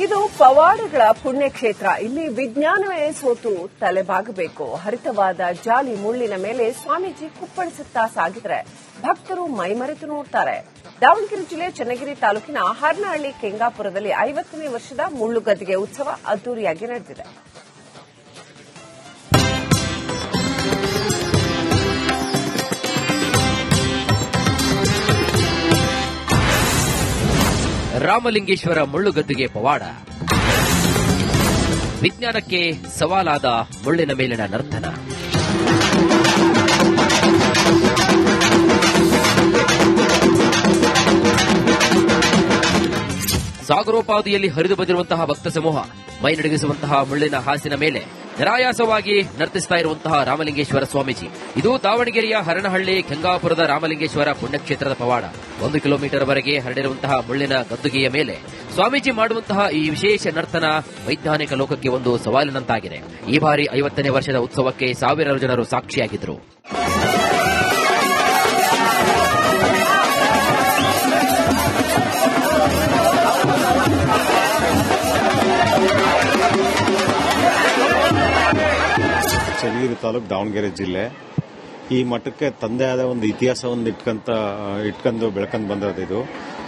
ಇದು ಪವಾಡಗಳ ಪುಣ್ಯಕ್ಷೇತ್ರ. ಇಲ್ಲಿ ವಿಜ್ಞಾನವೇ ಸೋತು ತಲೆಬಾಗಬೇಕು. ಹರಿತವಾದ ಜಾಲಿ ಮುಳ್ಳಿನ ಮೇಲೆ ಸ್ವಾಮೀಜಿ ಕುಪ್ಪಳಿಸುತ್ತಾ ಸಾಗಿದರೆ ಭಕ್ತರು ಮೈಮರೆತು ನೋಡ್ತಾರೆ. ದಾವಣಗೆರೆ ಜಿಲ್ಲೆ ಚನ್ನಗಿರಿ ತಾಲೂಕಿನ ಹರನಹಳ್ಳಿ ಕೆಂಗಾಪುರದಲ್ಲಿ 50ನೇ ವರ್ಷದ ಮುಳ್ಳುಗದ್ದಿಗೆ ಉತ್ಸವ ಅದ್ದೂರಿಯಾಗಿ ನಡೆದಿದೆ. ರಾಮಲಿಂಗೇಶ್ವರ ಮುಳ್ಳುಗದ್ದಿಗೆ ಪವಾಡ. ವಿಜ್ಞಾನಕ್ಕೆ ಸವಾಲಾದ ಮುಳ್ಳಿನ ಮೇಲಿನ ನರ್ತನ. ಸಾಗರೋಪಾದಿಯಲ್ಲಿ ಹರಿದು ಬಂದಿರುವಂತಹ ಭಕ್ತ ಸಮೂಹ ಮೈನಡಗಿಸುವಂತಹ ಮುಳ್ಳಿನ ಹಾಸಿನ ಮೇಲೆ ನಿರಾಯಾಸವಾಗಿ ನರ್ತಿಸ್ತಾ ಇರುವಂತಹ ರಾಮಲಿಂಗೇಶ್ವರ ಸ್ವಾಮೀಜಿ. ಇದು ದಾವಣಗೆರೆಯ ಹರನಹಳ್ಳಿ ಕೆಂಗಾಪುರದ ರಾಮಲಿಂಗೇಶ್ವರ ಪುಣ್ಯಕ್ಷೇತ್ರದ ಪವಾಡ. 1 ಕಿಲೋಮೀಟರ್ ವರೆಗೆ ಹರಡಿರುವಂತಹ ಮುಳ್ಳಿನ ಗದ್ದುಗೆಯ ಮೇಲೆ ಸ್ವಾಮೀಜಿ ಮಾಡುವಂತಹ ಈ ವಿಶೇಷ ನರ್ತನ ವೈಜ್ಞಾನಿಕ ಲೋಕಕ್ಕೆ ಒಂದು ಸವಾಲಿನಂತಾಗಿದೆ. ಈ ಬಾರಿ 50ನೇ ವರ್ಷದ ಉತ್ಸವಕ್ಕೆ ಸಾವಿರಾರು ಜನರು ಸಾಕ್ಷಿಯಾಗಿದ್ದರು. ಚನ್ನಗಿರಿ ತಾಲೂಕು ದಾವಣಗೆರೆ ಜಿಲ್ಲೆ. ಈ ಮಠಕ್ಕೆ ತಂದೆ ಆದ ಒಂದು ಇತಿಹಾಸವನ್ನು ಇಟ್ಕೊಂಡು ಬೆಳ್ಕೊಂಡು ಬಂದದ್ದು. ಇದು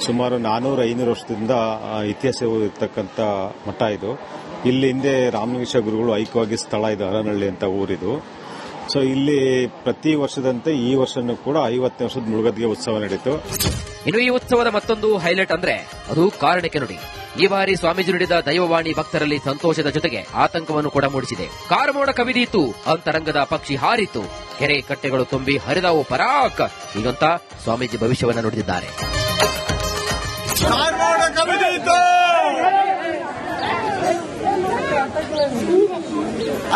ಸುಮಾರು 400-500 ವರ್ಷದಿಂದ ಇತಿಹಾಸ ಇರ್ತಕ್ಕಂಥ ಮಠ ಇದು. ಇಲ್ಲಿ ಹಿಂದೆ ರಾಮಲಿಂಗೇಶ್ವರ ಗುರುಗಳು ಐಕ್ಯವಾಗಿ ಸ್ಥಳ ಇದು, ಹರನಹಳ್ಳಿ ಅಂತ ಊರಿದು. ಸೊ ಇಲ್ಲಿ ಪ್ರತಿ ವರ್ಷದಂತೆ ಈ ವರ್ಷನೂ ಕೂಡ 50ನೇ ವರ್ಷದ ಮುಳುಗದ್ದಿಗೆ ಉತ್ಸವ ನಡೆಯಿತು. ಇನ್ನು ಈ ಉತ್ಸವದ ಮತ್ತೊಂದು ಹೈಲೈಟ್ ಅಂದ್ರೆ ಅದು ಕಾರಣಕ್ಕೆ ನುಡಿ. ಈ ಬಾರಿ ಸ್ವಾಮೀಜಿ ನುಡಿದ ದೈವವಾಣಿ ಭಕ್ತರಲ್ಲಿ ಸಂತೋಷದ ಜೊತೆಗೆ ಆತಂಕವನ್ನು ಕೂಡ ಮೂಡಿಸಿದೆ. ಕಾರಮೋಡ ಕವಿದೀತು, ಅಂತರಂಗದ ಪಕ್ಷಿ ಹಾರಿತು, ಕೆರೆ ಕಟ್ಟೆಗಳು ತುಂಬಿ ಹರಿದವು ಪರಾಕ್, ಹೀಗಂತ ಸ್ವಾಮೀಜಿ ಭವಿಷ್ಯವನ್ನು ನುಡಿದಿದ್ದಾರೆ.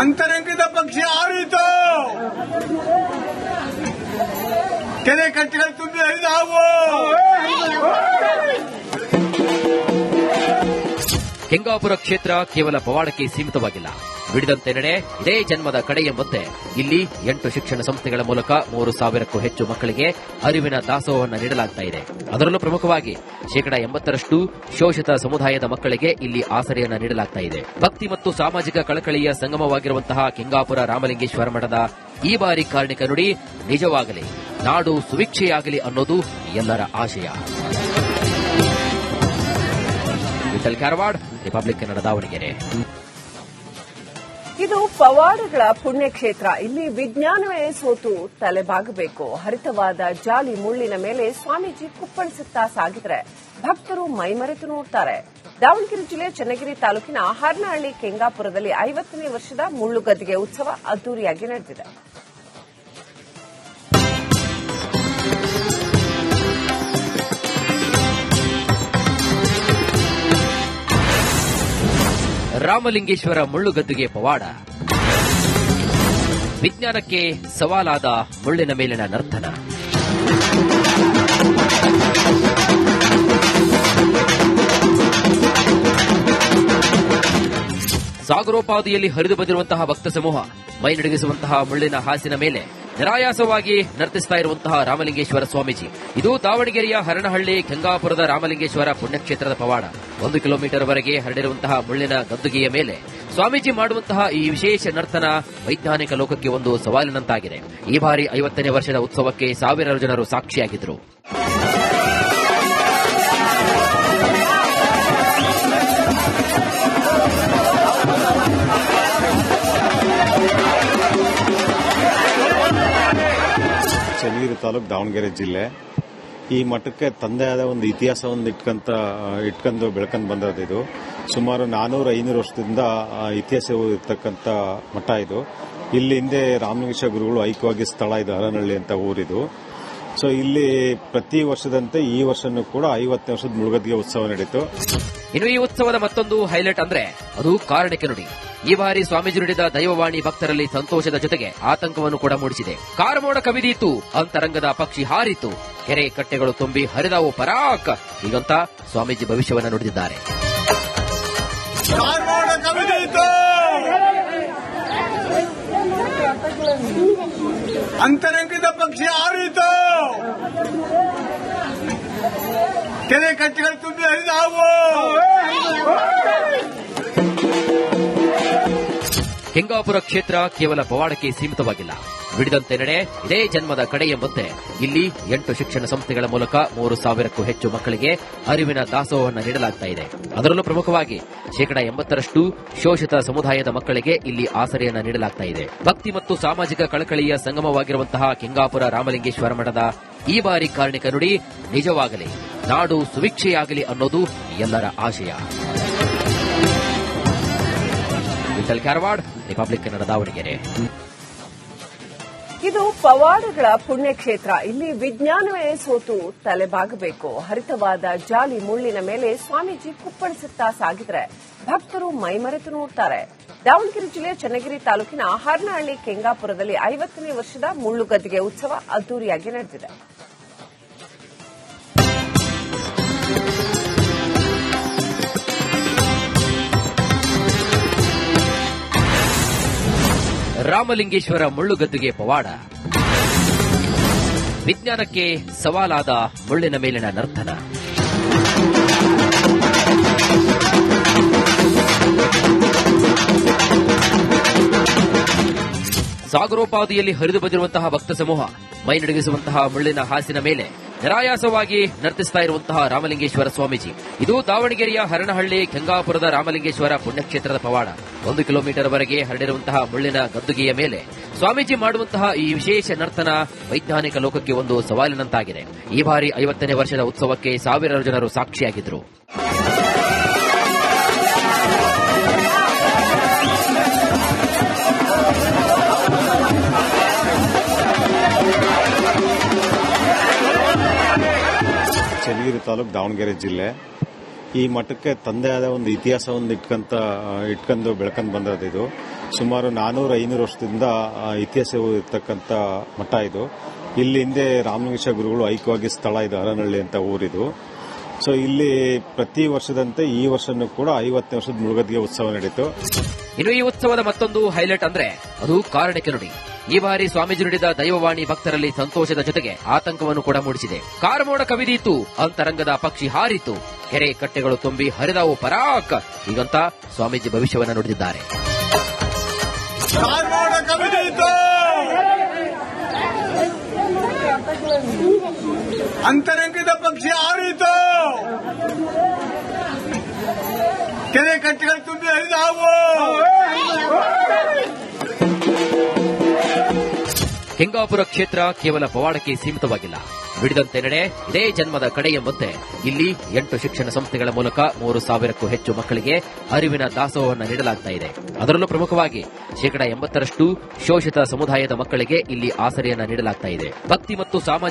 ಅಂತರಂಗದ ಪಕ್ಷಿ ಹಾರಿತು, ಕೆರೆ ಕಟ್ಟೆಗಳು ತುಂಬಿ ಹರಿದವು. ಕೆಂಗಾಪುರ ಕ್ಷೇತ್ರ ಕೇವಲ ಪವಾಡಕ್ಕೆ ಸೀಮಿತವಾಗಿಲ್ಲ. ನುಡಿದಂತೆ ನಡೆ ಇದೇ ಜನ್ಮದ ಕಡೆ ಎಂಬಂತೆ ಇಲ್ಲಿ 8 ಶಿಕ್ಷಣ ಸಂಸ್ಥೆಗಳ ಮೂಲಕ 3,000ಕ್ಕೂ ಹೆಚ್ಚು ಮಕ್ಕಳಿಗೆ ಅರಿವಿನ ದಾಸೋಹವನ್ನು ನೀಡಲಾಗ್ತಾ ಇದೆ. ಅದರಲ್ಲೂ ಪ್ರಮುಖವಾಗಿ 80% ಶೋಷಿತ ಸಮುದಾಯದ ಮಕ್ಕಳಿಗೆ ಇಲ್ಲಿ ಆಸರೆಯನ್ನು ನೀಡಲಾಗ್ತಾ ಇದೆ. ಭಕ್ತಿ ಮತ್ತು ಸಾಮಾಜಿಕ ಕಳಕಳಿಯ ಸಂಗಮವಾಗಿರುವಂತಹ ಕೆಂಗಾಪುರ ರಾಮಲಿಂಗೇಶ್ವರ ಮಠದ ಈ ಬಾರಿ ಕಾರಣಿಕ ನುಡಿ ನಿಜವಾಗಲಿ, ನಾಡು ಸುಭಿಕ್ಷೆಯಾಗಲಿ ಅನ್ನೋದು ಎಲ್ಲರ ಆಶಯ. ವಿಠಲ್ ಕಾರವಾಡ್, ರಿಪಬ್ಲಿಕ್ ಕನ್ನಡ, ದಾವಣಗೆರೆ. ಇದು ಪವಾಡಗಳ ಪುಣ್ಯಕ್ಷೇತ್ರ. ಇಲ್ಲಿ ವಿಜ್ಞಾನವೇ ಸೋತು ತಲೆಬಾಗಬೇಕು. ಹರಿತವಾದ ಜಾಲಿ ಮುಳ್ಳಿನ ಮೇಲೆ ಸ್ವಾಮೀಜಿ ಕುಪ್ಪಳಿಸುತ್ತಾ ಸಾಗಿದರೆ ಭಕ್ತರು ಮೈಮರೆತು ನೋಡ್ತಾರೆ. ದಾವಣಗೆರೆ ಜಿಲ್ಲೆ ಚನ್ನಗಿರಿ ತಾಲೂಕಿನ ಹರನಹಳ್ಳಿ ಕೆಂಗಾಪುರದಲ್ಲಿ 50ನೇ ವರ್ಷದ ಮುಳ್ಳುಗದ್ದಿಗೆ ಉತ್ಸವ ಅದ್ದೂರಿಯಾಗಿ ನಡೆದಿದೆ. ರಾಮಲಿಂಗೇಶ್ವರ ಮುಳ್ಳುಗದ್ದಿಗೆ ಪವಾಡ. ವಿಜ್ಞಾನಕ್ಕೆ ಸವಾಲಾದ ಮುಳ್ಳಿನ ಮೇಲಿನ ನರ್ತನ. ಸಾಗರೋಪಾದಿಯಲ್ಲಿ ಹರಿದು ಬಂದಿರುವಂತಹ ಭಕ್ತ ಸಮೂಹ ಮೈನಡಗಿಸುವಂತಹ ಮುಳ್ಳಿನ ಹಾಸಿನ ಮೇಲೆ ನಿರಾಯಾಸವಾಗಿ ನರ್ತಿಸ್ತಾ ಇರುವಂತಹ ರಾಮಲಿಂಗೇಶ್ವರ ಸ್ವಾಮೀಜಿ. ಇದು ದಾವಣಗೆರೆಯ ಹರನಹಳ್ಳಿ ಕೆಂಗಾಪುರದ ರಾಮಲಿಂಗೇಶ್ವರ ಪುಣ್ಯಕ್ಷೇತ್ರದ ಪವಾಡ. 1 ಕಿಲೋಮೀಟರ್ ವರೆಗೆ ಹರಡಿರುವಂತಹ ಮುಳ್ಳಿನ ಗದ್ದುಗೆಯ ಮೇಲೆ ಸ್ವಾಮೀಜಿ ಮಾಡುವಂತಹ ಈ ವಿಶೇಷ ನರ್ತನ ವೈಜ್ಞಾನಿಕ ಲೋಕಕ್ಕೆ ಒಂದು ಸವಾಲಿನಂತಾಗಿದೆ. ಈ ಬಾರಿ 50ನೇ ವರ್ಷದ ಉತ್ಸವಕ್ಕೆ ಸಾವಿರಾರು ಜನರು ಸಾಕ್ಷಿಯಾಗಿದ್ದರು. ಚನ್ನಗಿರಿ ತಾಲೂಕು ದಾವಣಗೆರೆ ಜಿಲ್ಲೆ. ಈ ಮಠಕ್ಕೆ ತಂದೆ ಆದ ಒಂದು ಇತಿಹಾಸವನ್ನು ಇಟ್ಕೊಂಡು ಬೆಳ್ಕೊಂಡು ಬಂದದ್ದು. ಇದು ಸುಮಾರು 400-500 ವರ್ಷದಿಂದ ಇತಿಹಾಸ ಇರ್ತಕ್ಕಂಥ ಮಠ ಇದು. ಇಲ್ಲಿ ಹಿಂದೆ ರಾಮಲಿಂಗೇಶ್ವರ ಗುರುಗಳು ಐಕ್ಯವಾಗಿ ಸ್ಥಳ ಇದು, ಹರನಹಳ್ಳಿ ಅಂತ ಊರಿದು. ಸೊ ಇಲ್ಲಿ ಪ್ರತಿ ವರ್ಷದಂತೆ ಈ ವರ್ಷನೂ ಕೂಡ 50ನೇ ವರ್ಷದ ಮುಳುಗದ್ದಿಗೆ ಉತ್ಸವ ನಡೆಯಿತು. ಇನ್ನು ಈ ಉತ್ಸವದ ಮತ್ತೊಂದು ಹೈಲೈಟ್ ಅಂದ್ರೆ ಅದು ಕಾರಣಕ್ಕೆ ನುಡಿ. ಈ ಬಾರಿ ಸ್ವಾಮೀಜಿ ನುಡಿದ ದೈವವಾಣಿ ಭಕ್ತರಲ್ಲಿ ಸಂತೋಷದ ಜೊತೆಗೆ ಆತಂಕವನ್ನು ಕೂಡ ಮೂಡಿಸಿದೆ. ಕಾರಮೋಡ ಕವಿದೀತು, ಅಂತರಂಗದ ಪಕ್ಷಿ ಹಾರಿತು, ಕೆರೆ ಕಟ್ಟೆಗಳು ತುಂಬಿ ಹರಿದವು ಪರಾಕ್, ಹೀಗಂತ ಸ್ವಾಮೀಜಿ ಭವಿಷ್ಯವನ್ನು ನುಡಿದಿದ್ದಾರೆ. ಅಂತರಂಗದ ಪಕ್ಷಿ ಹಾರಿತು, ಕೆರೆ ಕಟ್ಟೆಗಳು ತುಂಬಿ ಹರಿದವು. ಕೆಂಗಾಪುರ ಕ್ಷೇತ್ರ ಕೇವಲ ಪವಾಡಕ್ಕೆ ಸೀಮಿತವಾಗಿಲ್ಲ. ಬಿಡದಂತೆ ನಡೆ ಇದೇ ಜನ್ಮದ ಕಡೆ ಎಂಬಂತೆ ಇಲ್ಲಿ 8 ಶಿಕ್ಷಣ ಸಂಸ್ಥೆಗಳ ಮೂಲಕ 3,000ಕ್ಕೂ ಹೆಚ್ಚು ಮಕ್ಕಳಿಗೆ ಅರಿವಿನ ದಾಸೋಹವನ್ನು ನೀಡಲಾಗ್ತಾ ಇದೆ. ಅದರಲ್ಲೂ ಪ್ರಮುಖವಾಗಿ 80% ಶೋಷಿತ ಸಮುದಾಯದ ಮಕ್ಕಳಿಗೆ ಇಲ್ಲಿ ಆಸರೆಯನ್ನ ನೀಡಲಾಗ್ತಾ ಇದೆ. ಭಕ್ತಿ ಮತ್ತು ಸಾಮಾಜಿಕ ಕಳಕಳಿಯ ಸಂಗಮವಾಗಿರುವಂತಹ ಕೆಂಗಾಪುರ ರಾಮಲಿಂಗೇಶ್ವರ ಮಠದ ಈ ಬಾರಿ ಕಾರ್ಣಿಕ ನುಡಿ ನಿಜವಾಗಲಿ, ನಾಡು ಸುಭಿಕ್ಷೆಯಾಗಲಿ ಅನ್ನೋದು ಎಲ್ಲರ ಆಶಯ. ವಿಠಲ್ ಕಾರವಾಡ್, ರಿಪಬ್ಲಿಕ್ ಕನ್ನಡ, ದಾವಣಗೆರೆ. ಇದು ಪವಾಡಗಳ ಪುಣ್ಯಕ್ಷೇತ್ರ. ಇಲ್ಲಿ ವಿಜ್ಞಾನವೇ ಸೋತು ತಲೆಬಾಗಬೇಕು. ಹರಿತವಾದ ಜಾಲಿ ಮುಳ್ಳಿನ ಮೇಲೆ ಸ್ವಾಮೀಜಿ ಕುಪ್ಪಳಿಸುತ್ತಾ ಸಾಗಿದ್ರೆ ಭಕ್ತರು ಮೈಮರೆತು ನೋಡ್ತಾರೆ. ದಾವಣಗೆರೆ ಜಿಲ್ಲೆಯ ಚನ್ನಗಿರಿ ತಾಲೂಕಿನ ಹರ್ನಹಳ್ಳಿ ಕೆಂಗಾಪುರದಲ್ಲಿ 50ನೇ ವರ್ಷದ ಮುಳ್ಳುಗದ್ದಿಗೆ ಉತ್ಸವ ಅದ್ದೂರಿಯಾಗಿ ನಡೆದಿದೆ. ರಾಮಲಿಂಗೇಶ್ವರ ಮುಳ್ಳುಗದ್ದಿಗೆ ಪವಾಡ. ವಿಜ್ಞಾನಕ್ಕೆ ಸವಾಲಾದ ಮುಳ್ಳಿನ ಮೇಲಿನ ನರ್ತನ. ಸಾಗರೋಪಾದಿಯಲ್ಲಿ ಹರಿದು ಬಂದಿರುವಂತಹ ಭಕ್ತ ಸಮೂಹ ಮೈ ನಡುಗಿಸುವಂತಹ ಮುಳ್ಳಿನ ಹಾಸಿನ ಮೇಲೆ ನಿರಾಯಾಸವಾಗಿ ನರ್ತಿಸ್ತಾ ಇರುವಂತಹ ರಾಮಲಿಂಗೇಶ್ವರ ಸ್ವಾಮೀಜಿ. ಇದು ದಾವಣಗೆರೆಯ ಹರನಹಳ್ಳಿ ಕೆಂಗಾಪುರದ ರಾಮಲಿಂಗೇಶ್ವರ ಪುಣ್ಯಕ್ಷೇತ್ರದ ಪವಾಡ. 1 ಕಿಲೋಮೀಟರ್ ವರೆಗೆ ಹರಡಿರುವಂತಹ ಮುಳ್ಳಿನ ಗದ್ದುಗೆಯ ಮೇಲೆ ಸ್ವಾಮೀಜಿ ಮಾಡುವಂತಹ ಈ ವಿಶೇಷ ನರ್ತನ ವೈಜ್ಞಾನಿಕ ಲೋಕಕ್ಕೆ ಒಂದು ಸವಾಲಿನಂತಾಗಿದೆ. ಈ ಬಾರಿ 50ನೇ ವರ್ಷದ ಉತ್ಸವಕ್ಕೆ ಸಾವಿರಾರು ಜನರು ಸಾಕ್ಷಿಯಾಗಿದ್ದರು. ಚನ್ನಗಿರಿ ತಾಲೂಕು, ದಾವಣಗೆರೆ ಜಿಲ್ಲೆ. ಈ ಮಠಕ್ಕೆ ತಂದೆ ಆದ ಒಂದು ಇತಿಹಾಸವನ್ನು ಇಟ್ಕೊಂಡು ಬೆಳ್ಕೊಂಡು ಬಂದದ್ದು ಇದು. ಸುಮಾರು 400-500 ವರ್ಷದಿಂದ ಇತಿಹಾಸ ಇರ್ತಕ್ಕಂಥ ಮಠ ಇದು. ಇಲ್ಲಿ ಹಿಂದೆ ರಾಮಲಿಂಗೇಶ್ವರ ಗುರುಗಳು ಐಕ್ಯವಾಗಿ ಸ್ಥಳ ಇದು, ಹರನಹಳ್ಳಿ ಅಂತ ಊರಿದು. ಸೊ ಇಲ್ಲಿ ಪ್ರತಿ ವರ್ಷದಂತೆ ಈ ವರ್ಷನೂ ಕೂಡ 50ನೇ ವರ್ಷದ ಮುಳುಗದ್ದಿಗೆ ಉತ್ಸವ ನಡೀತು. ಇನ್ನು ಈ ಉತ್ಸವದ ಮತ್ತೊಂದು ಹೈಲೈಟ್ ಅಂದ್ರೆ ಅದು ಕಾರ್ಣಿಕ ನುಡಿ. ಈ ಬಾರಿ ಸ್ವಾಮೀಜಿ ನುಡಿದ ದೈವವಾಣಿ ಭಕ್ತರಲ್ಲಿ ಸಂತೋಷದ ಜೊತೆಗೆ ಆತಂಕವನ್ನು ಕೂಡ ಮೂಡಿಸಿದೆ. ಕಾರಮೋಡ ಕವಿದೀತು, ಅಂತರಂಗದ ಪಕ್ಷಿ ಹಾರಿತು, ಕೆರೆ ಕಟ್ಟೆಗಳು ತುಂಬಿ ಹರಿದಾವು ಪರಾಕ್. ಹೀಗಂತ ಸ್ವಾಮೀಜಿ ಭವಿಷ್ಯವನ್ನು ನುಡಿದಿದ್ದಾರೆ. ಅಂತರಂಗದ ಪಕ್ಷಿ ಹಾರಿತು, ಕೆರೆ ಕಟ್ಟೆಗಳು ತುಂಬಿ ಹರಿದಾವು. ಕೆಂಗಾಪುರ ಕ್ಷೇತ್ರ ಕೇವಲ ಪವಾಡಕ್ಕೆ ಸೀಮಿತವಾಗಿಲ್ಲ. ಬಿಡದಂತೆ ನಡೆ ಇದೇ ಜನ್ಮದ ಕಡೆ ಎಂಬಂತೆ ಇಲ್ಲಿ 8 ಶಿಕ್ಷಣ ಸಂಸ್ಥೆಗಳ ಮೂಲಕ 3,000ಕ್ಕೂ ಹೆಚ್ಚು ಮಕ್ಕಳಿಗೆ ಅರಿವಿನ ದಾಸೋಹವನ್ನು ನೀಡಲಾಗ್ತಾ ಇದೆ. ಅದರಲ್ಲೂ ಪ್ರಮುಖವಾಗಿ 80% ಶೋಷಿತ ಸಮುದಾಯದ ಮಕ್ಕಳಿಗೆ ಇಲ್ಲಿ ಆಸರೆಯನ್ನ ನೀಡಲಾಗ್ತಾ ಇದೆ. ಭಕ್ತಿ ಮತ್ತು ಸಾಮಾಜಿಕ